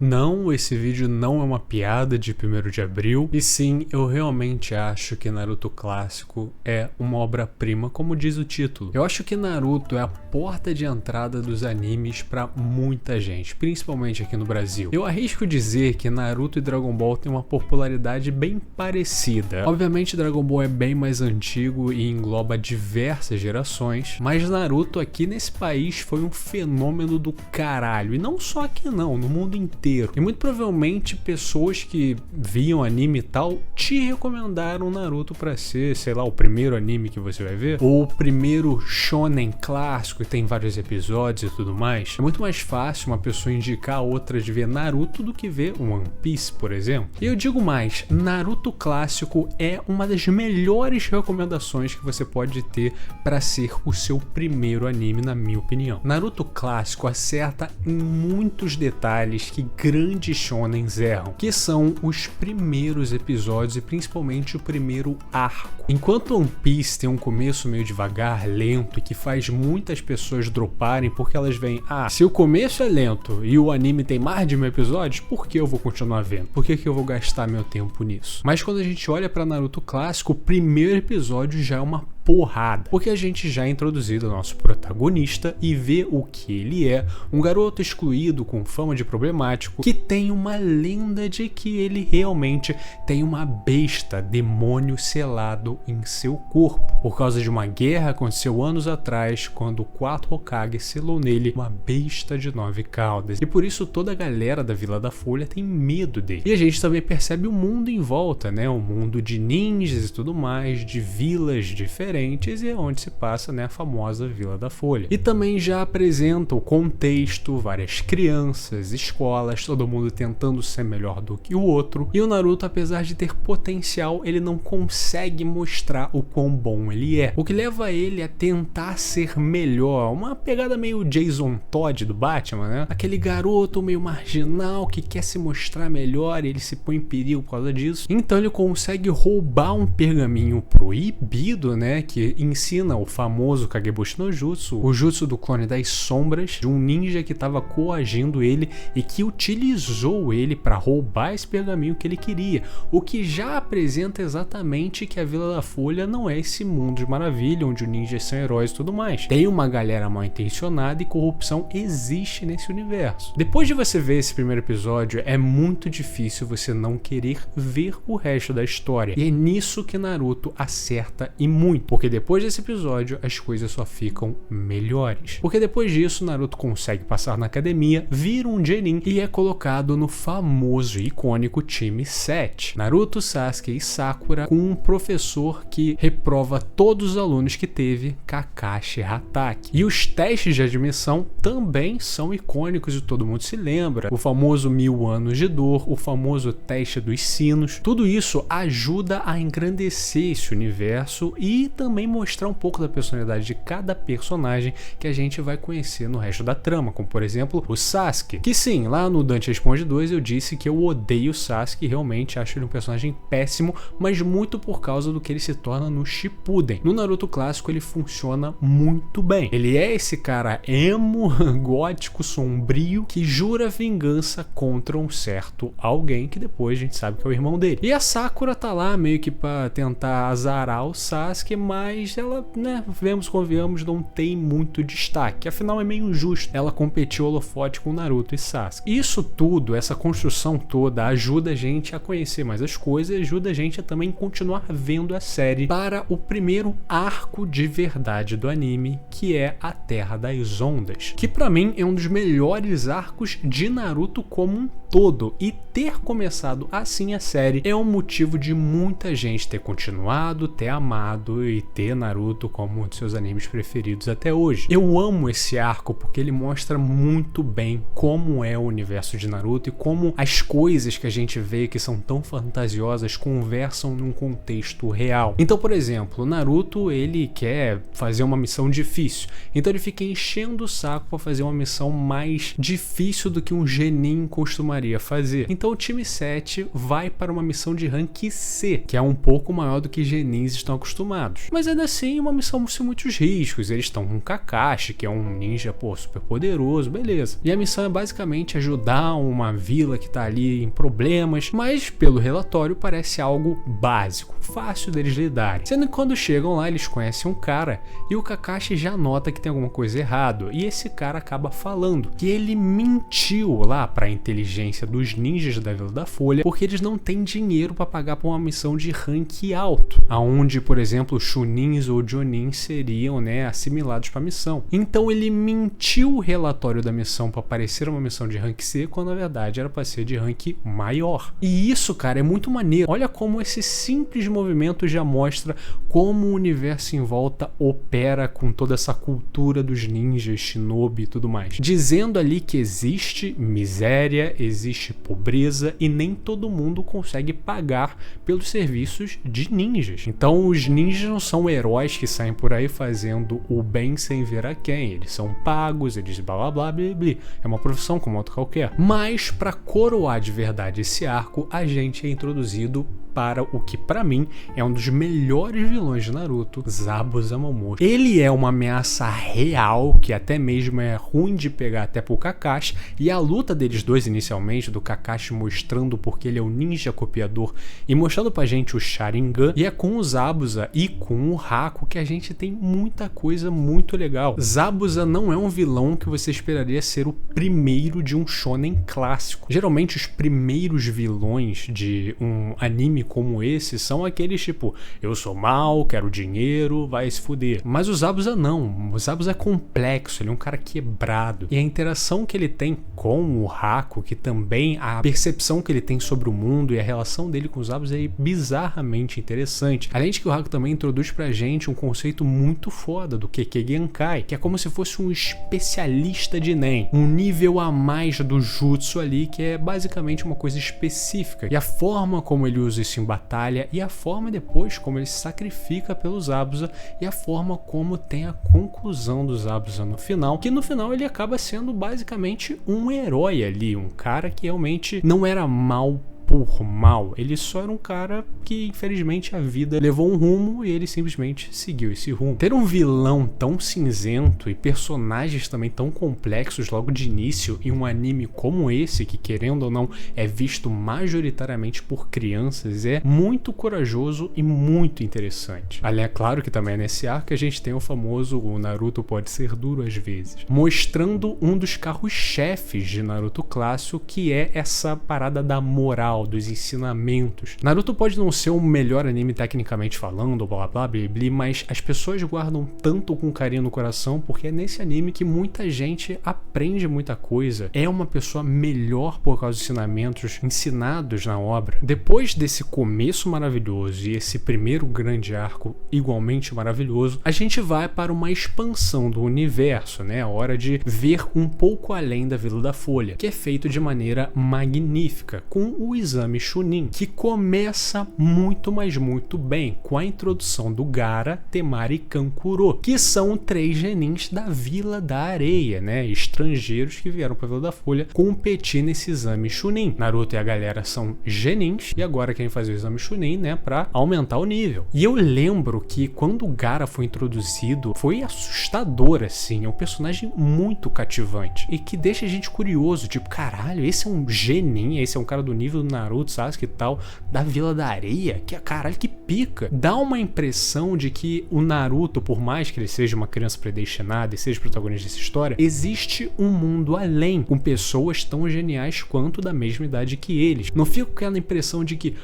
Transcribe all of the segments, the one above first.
Não, esse vídeo não é uma piada de 1º de abril, e sim, eu realmente acho que Naruto clássico é uma obra-prima, como diz o título. Eu acho que Naruto é a porta de entrada dos animes pra muita gente, principalmente aqui no Brasil. Eu arrisco dizer que Naruto e Dragon Ball têm uma popularidade bem parecida. Obviamente Dragon Ball é bem mais antigo e engloba diversas gerações, mas Naruto aqui nesse país foi um fenômeno do caralho, e não só aqui não, no mundo inteiro. E muito provavelmente pessoas que viam anime e tal te recomendaram Naruto pra ser, sei lá, o primeiro anime que você vai ver, ou o primeiro shonen clássico e tem vários episódios e tudo mais. É muito mais fácil uma pessoa indicar a outra de ver Naruto do que ver One Piece, por exemplo. E eu digo mais, Naruto clássico é uma das melhores recomendações que você pode ter pra ser o seu primeiro anime, na minha opinião. Naruto clássico acerta em muitos detalhes que grandes shonens erram, que são os primeiros episódios e principalmente o primeiro arco. Enquanto One Piece tem um começo meio devagar, lento e que faz muitas pessoas droparem porque elas veem, se o começo é lento e o anime tem mais de 1000 episódios, por que eu vou continuar vendo? Por que eu vou gastar meu tempo nisso? Mas quando a gente olha pra Naruto clássico, o primeiro episódio já é uma porrada, porque a gente já é introduzido ao nosso protagonista e vê o que ele é, um garoto excluído com fama de problemático, que tem uma lenda de que ele realmente tem uma besta, demônio selado em seu corpo, por causa de uma guerra que aconteceu anos atrás, quando o 4 Hokage selou nele uma besta de 9 caudas, e por isso toda a galera da Vila da Folha tem medo dele. E a gente também percebe o mundo em volta, né, o mundo de ninjas e tudo mais, de vilas diferentes, e é onde se passa, né, a famosa Vila da Folha. E também já apresenta o contexto, várias crianças, escolas, todo mundo tentando ser melhor do que o outro, e o Naruto, apesar de ter potencial, ele não consegue mostrar o quão bom ele é, o que leva ele a tentar ser melhor, uma pegada meio Jason Todd do Batman, né, aquele garoto meio marginal que quer se mostrar melhor e ele se põe em perigo por causa disso. Então ele consegue roubar um pergaminho proibido, né, que ensina o famoso Kagebushi no Jutsu, o Jutsu do clone das sombras, de um ninja que estava coagindo ele e que utilizou ele para roubar esse pergaminho que ele queria, o que já apresenta exatamente que a Vila da Folha não é esse mundo de maravilha onde os ninjas são heróis e tudo mais. Tem uma galera mal intencionada e corrupção existe nesse universo. Depois de você ver esse primeiro episódio, é muito difícil você não querer ver o resto da história, e é nisso que Naruto acerta e muito, porque depois desse episódio as coisas só ficam melhores. Porque depois disso Naruto consegue passar na academia, vira um Genin e é colocado no famoso e icônico time 7. Naruto, Sasuke e Sakura, com um professor que reprova todos os alunos que teve, Kakashi Hatake. E os testes de admissão também são icônicos e todo mundo se lembra. O famoso 1000 anos de dor, o famoso teste dos sinos. Tudo isso ajuda a engrandecer esse universo e também mostrar um pouco da personalidade de cada personagem que a gente vai conhecer no resto da trama, como por exemplo o Sasuke, que sim, lá no Dante Responde 2 eu disse que eu odeio o Sasuke, realmente acho ele um personagem péssimo, mas muito por causa do que ele se torna no Shippuden. No Naruto clássico ele funciona muito bem, ele é esse cara emo, gótico, sombrio, que jura vingança contra um certo alguém que depois a gente sabe que é o irmão dele. E a Sakura tá lá meio que pra tentar azarar o Sasuke, mas ela, né, convenhamos, não tem muito destaque, afinal é meio injusto ela competir holofote com Naruto e Sasuke. Isso tudo, essa construção toda, ajuda a gente a conhecer mais as coisas e ajuda a gente a também continuar vendo a série para o primeiro arco de verdade do anime, que é a Terra das Ondas, que pra mim é um dos melhores arcos de Naruto como um todo, e ter começado assim a série é um motivo de muita gente ter continuado, ter amado e ter Naruto como um de seus animes preferidos até hoje. Eu amo esse arco porque ele mostra muito bem como é o universo de Naruto e como as coisas que a gente vê que são tão fantasiosas conversam num contexto real. Então, por exemplo, Naruto, ele quer fazer uma missão difícil, então ele fica enchendo o saco para fazer uma missão mais difícil do que um genin costumaria fazer. Então o time 7 vai para uma missão de rank C, que é um pouco maior do que genins estão acostumados. Mas ainda assim, uma missão sem muitos riscos. Eles estão com Kakashi, que é um ninja, super poderoso, beleza. E a missão é basicamente ajudar uma vila que tá ali em problemas, mas pelo relatório parece algo básico, fácil deles lidarem. Sendo que quando chegam lá, eles conhecem um cara e o Kakashi já nota que tem alguma coisa errada. E esse cara acaba falando que ele mentiu lá para a inteligência dos ninjas da Vila da Folha, porque eles não têm dinheiro para pagar por uma missão de rank alto, aonde, por exemplo, Chunins ou Jonins seriam, assimilados para a missão. Então ele mentiu o relatório da missão para parecer uma missão de rank C, quando na verdade era para ser de rank maior. E isso, cara, é muito maneiro. Olha como esse simples movimento já mostra como o universo em volta opera com toda essa cultura dos ninjas, shinobi e tudo mais. Dizendo ali que existe miséria, existe pobreza e nem todo mundo consegue pagar pelos serviços de ninjas. Então os ninjas não são heróis que saem por aí fazendo o bem sem ver a quem. Eles são pagos, eles blá blá blá blá blá. É uma profissão como outra qualquer. Mas para coroar de verdade esse arco, a gente é introduzido para o que pra mim é um dos melhores vilões de Naruto, Zabuza Momoshi. Ele é uma ameaça real, que até mesmo é ruim de pegar até pro Kakashi, e a luta deles dois inicialmente, do Kakashi mostrando porque ele é o ninja copiador e mostrando pra gente o Sharingan, e é com o Zabuza e com o Haku que a gente tem muita coisa muito legal. Zabuza não é um vilão que você esperaria ser o primeiro de um shonen clássico. Geralmente os primeiros vilões de um anime como esse são aqueles tipo, eu sou mal, quero dinheiro, vai se fuder. Mas o Zabuza não, o Zabuza é complexo, ele é um cara quebrado. E a interação que ele tem com o Haku, que também a percepção que ele tem sobre o mundo e a relação dele com os Zabuza é bizarramente interessante. Além de que o Haku também introduz pra gente um conceito muito foda do Kekkei Genkai, que é como se fosse um especialista de Nen, um nível a mais do jutsu ali, que é basicamente uma coisa específica. E a forma como ele usa isso em batalha, e a forma depois como ele se sacrifica pelos Zabuza, e a forma como tem a conclusão dos Zabuza no final, que no final ele acaba sendo basicamente um herói ali, um cara que realmente não era mal por mal, ele só era um cara que infelizmente a vida levou um rumo e ele simplesmente seguiu esse rumo. Ter um vilão tão cinzento e personagens também tão complexos logo de início em um anime como esse, que querendo ou não é visto majoritariamente por crianças, é muito corajoso e muito interessante. Ali é claro que também é nesse arco que a gente tem o famoso "o Naruto pode ser duro às vezes", mostrando um dos carros-chefes de Naruto clássico, que é essa parada da moral, dos ensinamentos. Naruto pode não ser o melhor anime tecnicamente falando, blá blá blá, mas as pessoas guardam tanto com carinho no coração porque é nesse anime que muita gente aprende muita coisa, é uma pessoa melhor por causa dos ensinamentos ensinados na obra. Depois desse começo maravilhoso e esse primeiro grande arco igualmente maravilhoso, a gente vai para uma expansão do universo, a hora de ver um pouco além da Vila da Folha, que é feito de maneira magnífica, com o Exame Chunin, que começa muito, mas muito bem, com a introdução do Gaara, Temari e Kankuro, que são 3 genins da Vila da Areia, estrangeiros que vieram para a Vila da Folha competir nesse Exame Chunin. Naruto e a galera são genins e agora querem fazer o Exame Chunin, para aumentar o nível. E eu lembro que quando o Gaara foi introduzido, foi assustador, assim, é um personagem muito cativante e que deixa a gente curioso, tipo, caralho, esse é um genin, esse é um cara do nível do Naruto, Sasuke e tal, da Vila da Areia, que caralho, que pica. Dá uma impressão de que o Naruto, por mais que ele seja uma criança predestinada e seja protagonista dessa história, existe um mundo além, com pessoas tão geniais quanto da mesma idade que eles. Não fica com aquela impressão de que,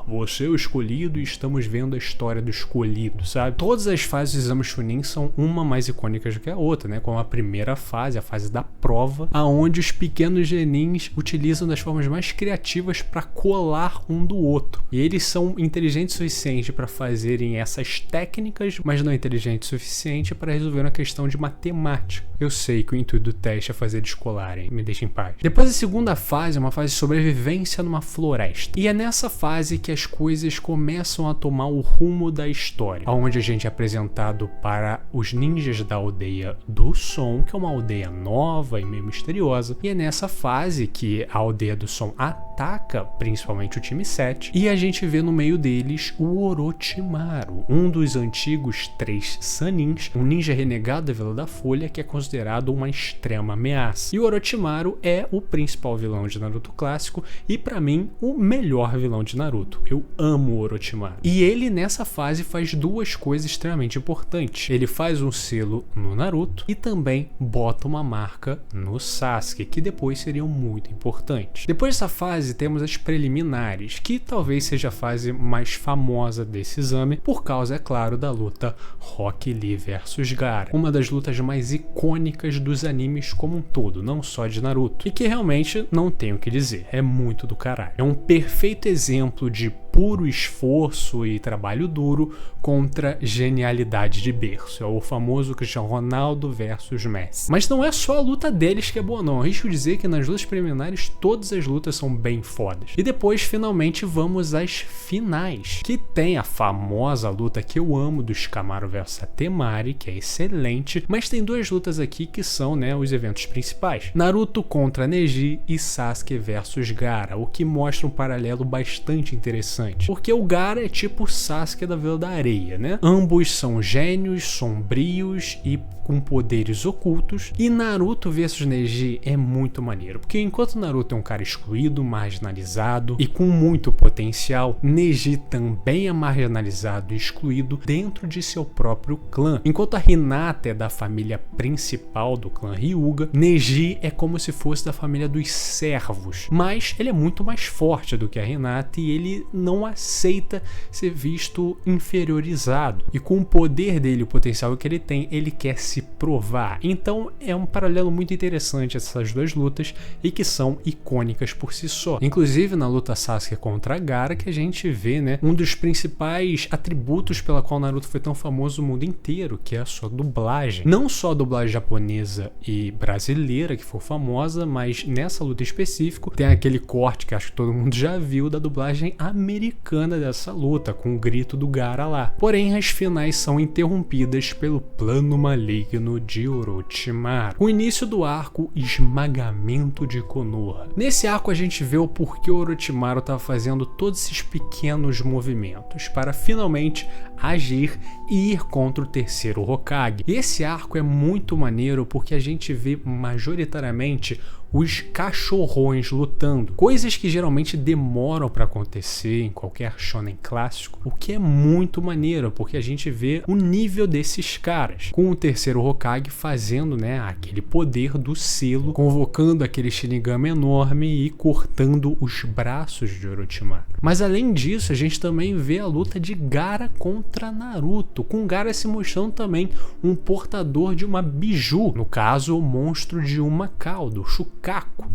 você é o escolhido e estamos vendo a história do escolhido, sabe? Todas as fases do Exame Chunin são uma mais icônicas do que a outra, como a primeira fase, a fase da prova, aonde os pequenos genins utilizam das formas mais criativas para colar um do outro. E eles são inteligentes o suficiente para fazerem essas técnicas, mas não inteligentes o suficiente para resolver uma questão de matemática. Eu sei que o intuito do teste é fazer eles colarem, me deixa em paz. Depois a segunda fase é uma fase de sobrevivência numa floresta. E é nessa fase que as coisas começam a tomar o rumo da história, onde a gente é apresentado para os ninjas da aldeia do Som, que é uma aldeia nova e meio misteriosa. E é nessa fase que a aldeia do Som ataca principalmente o time 7 e a gente vê no meio deles o Orochimaru, um dos antigos 3 Sanins, um ninja renegado da Vila da Folha que é considerado uma extrema ameaça. E o Orochimaru é o principal vilão de Naruto clássico e pra mim o melhor vilão de Naruto. Eu amo o Orochimaru. E ele nessa fase faz duas coisas extremamente importantes. Ele faz um selo no Naruto e também bota uma marca no Sasuke, que depois seriam muito importantes. Depois dessa fase temos as preliminares, que talvez seja a fase mais famosa desse exame, por causa, é claro, da luta Rock Lee vs Gaara. Uma das lutas mais icônicas dos animes como um todo, não só de Naruto. E que realmente não tenho o que dizer, é muito do caralho. É um perfeito exemplo de puro esforço e trabalho duro contra genialidade de berço. É o famoso Cristiano Ronaldo versus Messi. Mas não é só a luta deles que é boa não. Eu risco dizer que nas lutas preliminares todas as lutas são bem fodas. E depois finalmente vamos às finais, que tem a famosa luta que eu amo do Shikamaru versus Temari, que é excelente, mas tem duas lutas aqui que são, né, os eventos principais. Naruto contra Neji e Sasuke versus Gaara, o que mostra um paralelo bastante interessante. Porque o Gaara é tipo o Sasuke da Vila da Areia, né? Ambos são gênios, sombrios e com poderes ocultos. E Naruto versus Neji é muito maneiro, porque enquanto Naruto é um cara excluído, marginalizado e com muito potencial, Neji também é marginalizado e excluído dentro de seu próprio clã. Enquanto a Hinata é da família principal do clã Hyuga, Neji é como se fosse da família dos servos, mas ele é muito mais forte do que a Hinata e ele não aceita ser visto inferiorizado. E com o poder dele, o potencial que ele tem, ele quer se provar. Então é um paralelo muito interessante essas duas lutas e que são icônicas por si só. Inclusive na luta Sasuke contra Gaara que a gente vê, né, um dos principais atributos pela qual Naruto foi tão famoso no mundo inteiro, que é a sua dublagem. Não só a dublagem japonesa e brasileira que foi famosa, mas nessa luta específico tem aquele corte que acho que todo mundo já viu da dublagem americana dessa luta, com o grito do Gaara lá. Porém, as finais são interrompidas pelo plano maligno de Orochimaru, o início do arco Esmagamento de Konoha. Nesse arco a gente vê o porquê o Orochimaru estava fazendo todos esses pequenos movimentos para finalmente agir e ir contra o terceiro Hokage. E esse arco é muito maneiro porque a gente vê majoritariamente os cachorrões lutando, coisas que geralmente demoram para acontecer em qualquer shonen clássico, o que é muito maneiro, porque a gente vê o nível desses caras, com o terceiro Hokage fazendo, né, aquele poder do selo, convocando aquele Shinigami enorme e cortando os braços de Orochimaru. Mas além disso, a gente também vê a luta de Gaara contra Naruto, com Gaara se mostrando também um portador de uma biju, no caso o monstro de uma cauda, o Shukaku.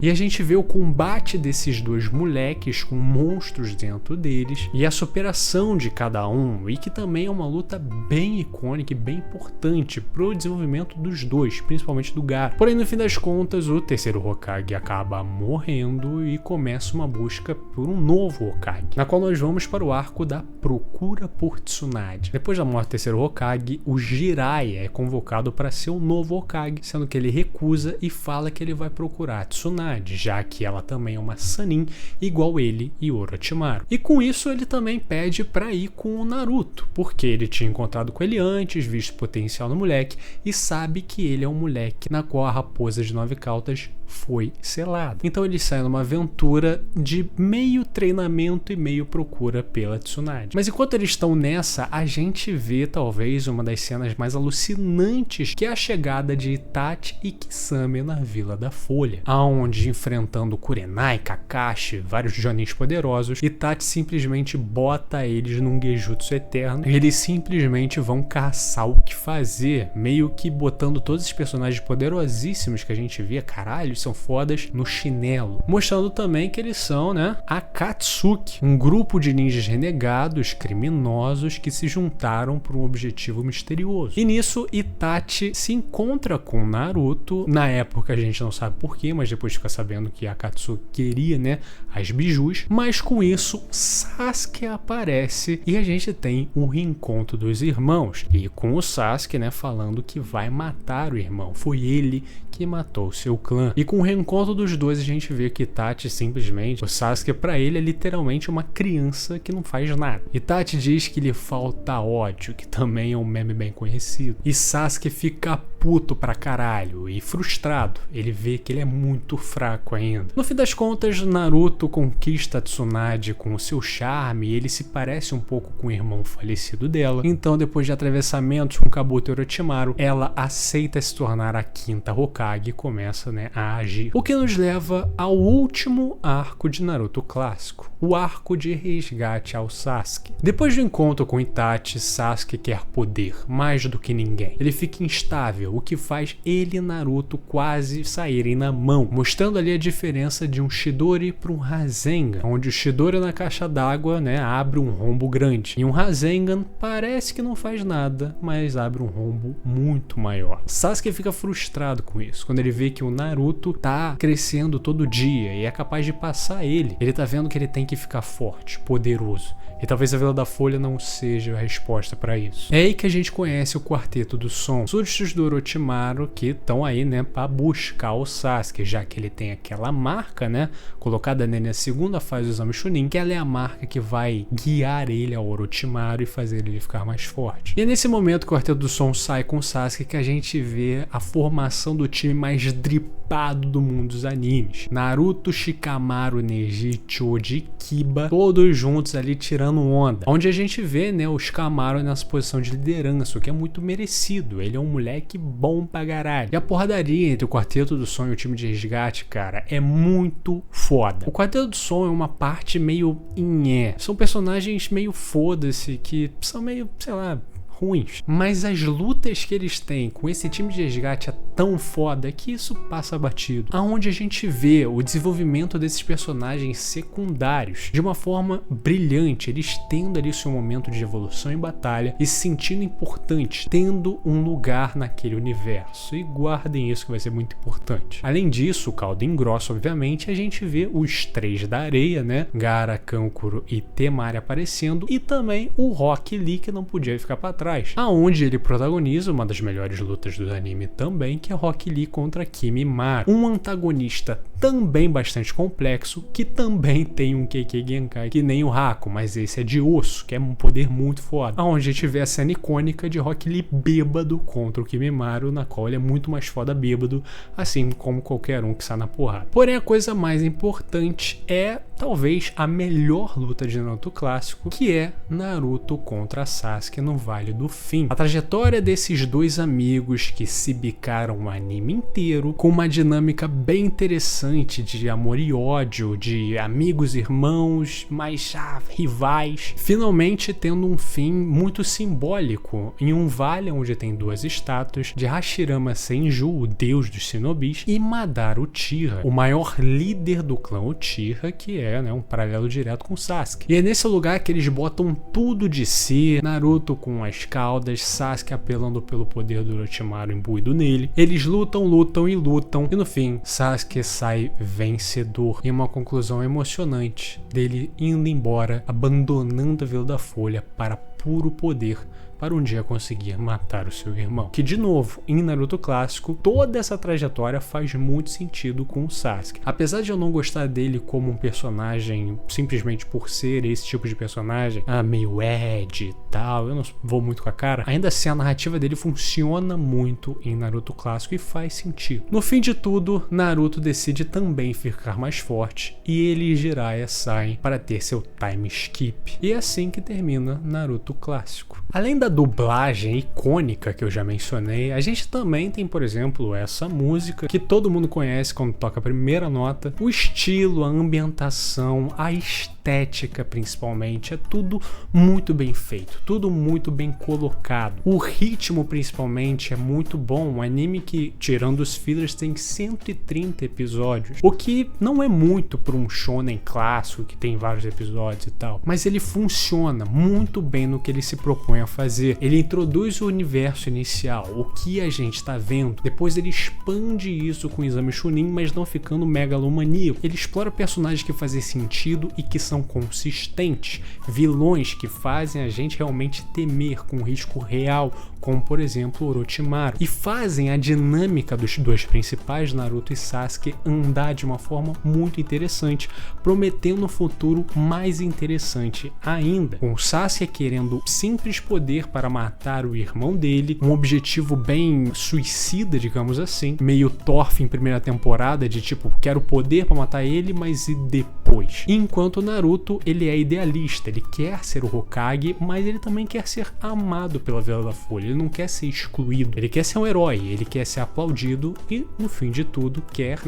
E a gente vê o combate desses dois moleques com monstros dentro deles e a superação de cada um, e que também é uma luta bem icônica e bem importante pro desenvolvimento dos dois, principalmente do Gaara. Porém, no fim das contas, o terceiro Hokage acaba morrendo e começa uma busca por um novo Hokage, na qual nós vamos para o arco da procura por Tsunade. Depois da morte do terceiro Hokage, o Jiraiya é convocado para ser o novo Hokage, sendo que ele recusa e fala que ele vai procurar a Tsunade, já que ela também é uma Sannin igual ele e Orochimaru. E com isso ele também pede para ir com o Naruto, porque ele tinha encontrado com ele antes, visto potencial no moleque e sabe que ele é um moleque na qual a raposa de 9 caudas foi selada. Então eles saem numa aventura de meio treinamento e meio procura pela Tsunade. Mas enquanto eles estão nessa, a gente vê talvez uma das cenas mais alucinantes, que é a chegada de Itachi e Kisame na Vila da Folha, aonde, enfrentando Kurenai, Kakashi, vários Jonins poderosos, Itachi simplesmente bota eles num Genjutsu eterno e eles simplesmente vão caçar o que fazer, meio que botando todos esses personagens poderosíssimos que a gente via, caralho, são fodas, no chinelo, mostrando também que eles são, né, Akatsuki, um grupo de ninjas renegados, criminosos que se juntaram por um objetivo misterioso. E nisso Itachi se encontra com Naruto, na época a gente não sabe porquê, mas depois fica sabendo que Akatsuki queria, né, as bijus, mas com isso Sasuke aparece e a gente tem um reencontro dos irmãos, e com o Sasuke, né, falando que vai matar o irmão, foi ele que matou seu clã. E com o reencontro dos dois a gente vê que Itachi simplesmente, o Sasuke pra ele é literalmente uma criança que não faz nada. Itachi diz que lhe falta ódio, que também é um meme bem conhecido. E Sasuke fica puto pra caralho e frustrado. Ele vê que ele é muito fraco ainda. No fim das contas, Naruto conquista Tsunade com o seu charme e ele se parece um pouco com o irmão falecido dela. Então, depois de atravessamentos com Kabuto e Orochimaru, ela aceita se tornar a quinta Hokage e começa, a agir. O que nos leva ao último arco de Naruto clássico, o arco de resgate ao Sasuke. Depois do encontro com Itachi, Sasuke quer poder, mais do que ninguém. Ele fica instável, o que faz ele e Naruto quase saírem na mão, mostrando ali a diferença de um Chidori para um Rasengan, onde o Chidori na caixa d'água, abre um rombo grande, e um Rasengan parece que não faz nada, mas abre um rombo muito maior. Sasuke fica frustrado com isso, quando ele vê que o Naruto tá crescendo todo dia e é capaz de passar ele. Ele tá vendo que ele tem que ficar forte, poderoso. E talvez a Vila da Folha não seja a resposta para isso. É aí que a gente conhece o Quarteto do Som, súditos do Orochimaru que estão aí, para buscar o Sasuke, já que ele tem aquela marca, colocada na segunda fase do Exame Chunin, que ela é a marca que vai guiar ele ao Orochimaru e fazer ele ficar mais forte. E é nesse momento que o Quarteto do Som sai com o Sasuke que a gente vê a formação do time mais dripado do mundo dos animes. Naruto, Shikamaru, Neji, Choji e Kiba, todos juntos ali tirando onda. Onde a gente vê, o Shikamaru nessa posição de liderança, o que é muito merecido. Ele é um moleque bom pra caralho. E a porradaria entre o Quarteto do Som e o time de resgate, cara, é muito foda. O Quarteto do Som é uma parte meio inhé. São personagens meio foda-se, que são meio, sei lá, ruins. Mas as lutas que eles têm com esse time de resgate é tão foda que isso passa batido. Aonde a gente vê o desenvolvimento desses personagens secundários de uma forma brilhante, eles tendo ali seu momento de evolução em batalha e se sentindo importantes, tendo um lugar naquele universo. E guardem isso que vai ser muito importante. Além disso, o caldo engrossa, obviamente, a gente vê os três da areia, Gaara, Kankuro e Temari aparecendo, e também o Rock Lee, que não podia ficar pra trás. Aonde ele protagoniza uma das melhores lutas do anime também, que é Rock Lee contra Kimimaro, um antagonista também bastante complexo, que também tem um Kekkei Genkai, que nem o Haku, mas esse é de osso, que é um poder muito foda. Aonde a gente vê a cena icônica de Rock Lee bêbado contra o Kimimaro, na qual ele é muito mais foda bêbado, assim como qualquer um que sai na porrada. Porém, a coisa mais importante é talvez a melhor luta de Naruto clássico, que é Naruto contra Sasuke no Vale do Fim. A trajetória desses dois amigos que se bicaram o anime inteiro, com uma dinâmica bem interessante de amor e ódio, de amigos e irmãos, mas rivais, finalmente tendo um fim muito simbólico em um vale onde tem duas estátuas de Hashirama Senju, o deus dos shinobis, e Madara Uchiha, o maior líder do clã Uchiha, que é um paralelo direto com Sasuke. E é nesse lugar que eles botam tudo de si, Naruto com as caudas, Sasuke apelando pelo poder do Orochimaru imbuído nele. Eles lutam e no fim Sasuke sai vencedor, em uma conclusão emocionante dele indo embora, abandonando a Vila da Folha para puro poder, para um dia conseguir matar o seu irmão. Que, de novo, em Naruto clássico, toda essa trajetória faz muito sentido com o Sasuke. Apesar de eu não gostar dele como um personagem simplesmente por ser esse tipo de personagem, meio Ed e tal, eu não vou muito com a cara, ainda assim a narrativa dele funciona muito em Naruto clássico e faz sentido. No fim de tudo, Naruto decide também ficar mais forte e ele e Jiraiya saem para ter seu time skip. E é assim que termina Naruto clássico. Além da dublagem icônica que eu já mencionei, a gente também tem, por exemplo, essa música que todo mundo conhece quando toca a primeira nota. O estilo, a ambientação, a estética principalmente, é tudo muito bem feito, tudo muito bem colocado. O ritmo principalmente é muito bom, um anime que, tirando os fillers, tem 130 episódios, o que não é muito para um shonen clássico que tem vários episódios e tal, mas ele funciona muito bem no que ele se propõe a fazer. Ele introduz o universo inicial, o que a gente está vendo, depois ele expande isso com o Exame Chunin, mas não ficando megalomaníaco. Ele explora personagens que fazem sentido e que são são consistentes, vilões que fazem a gente realmente temer com risco real, como por exemplo Orochimaru, e fazem a dinâmica dos dois principais, Naruto e Sasuke, andar de uma forma muito interessante, prometendo um futuro mais interessante ainda, com o Sasuke querendo simples poder para matar o irmão dele, um objetivo bem suicida, digamos assim, meio Thorfinn em primeira temporada, de tipo, quero poder para matar ele, mas e depois? Enquanto Naruto, ele é idealista, ele quer ser o Hokage, mas ele também quer ser amado pela Vila da Folha, ele não quer ser excluído, ele quer ser um herói, ele quer ser aplaudido e, no fim de tudo, quer,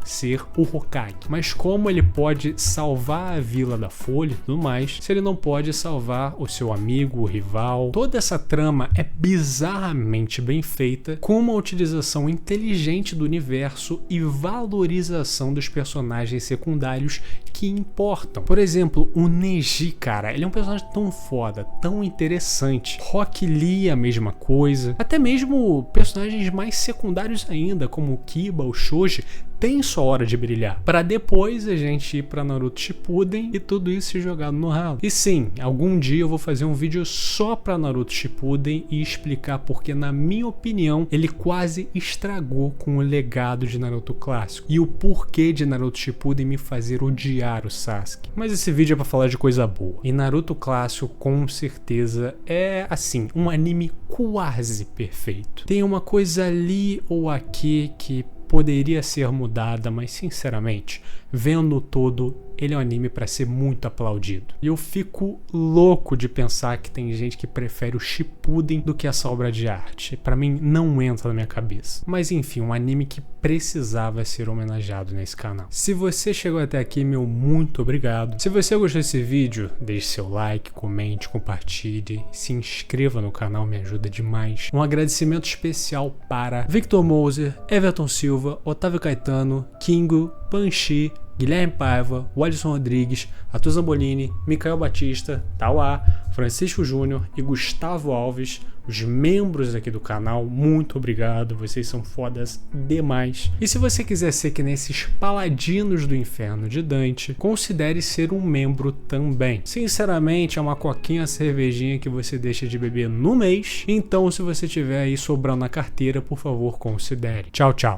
ser o Hokage. Mas como ele pode salvar a Vila da Folha e tudo mais, se ele não pode salvar o seu amigo, o rival? Toda essa trama é bizarramente bem feita, com uma utilização inteligente do universo e valorização dos personagens secundários que importam. Por exemplo, o Neji, cara, ele é um personagem tão foda, tão interessante. Rock Lee, a mesma coisa. Até mesmo personagens mais secundários ainda, como o Kiba, o Shoji, tem sua hora de brilhar, para depois a gente ir para Naruto Shippuden e tudo isso se jogado no ralo. E sim, algum dia eu vou fazer um vídeo só para Naruto Shippuden e explicar porque, na minha opinião, ele quase estragou com o legado de Naruto clássico e o porquê de Naruto Shippuden me fazer odiar o Sasuke. Mas esse vídeo é para falar de coisa boa. E Naruto clássico com certeza é, assim, um anime quase perfeito. Tem uma coisa ali ou aqui que poderia ser mudada, mas sinceramente, vendo o todo, ele é um anime para ser muito aplaudido. E eu fico louco de pensar que tem gente que prefere o Shippuden do que essa obra de arte. Para mim, não entra na minha cabeça. Mas enfim, um anime que precisava ser homenageado nesse canal. Se você chegou até aqui, meu muito obrigado. Se você gostou desse vídeo, deixe seu like, comente, compartilhe, se inscreva no canal, me ajuda demais. Um agradecimento especial para Victor Moser, Everton Silva, Otávio Caetano, Kingo, Panchi, Guilherme Paiva, Wellison Rodrigues, Arthur Zambolini, Micael Batista, Tauá, Francisco Júnior e Gustavo Alves, os membros aqui do canal, muito obrigado, vocês são fodas demais. E se você quiser ser que nesses paladinos do inferno de Dante, considere ser um membro também. Sinceramente, é uma coquinha, cervejinha que você deixa de beber no mês, então se você tiver aí sobrando na carteira, por favor, considere. Tchau, tchau.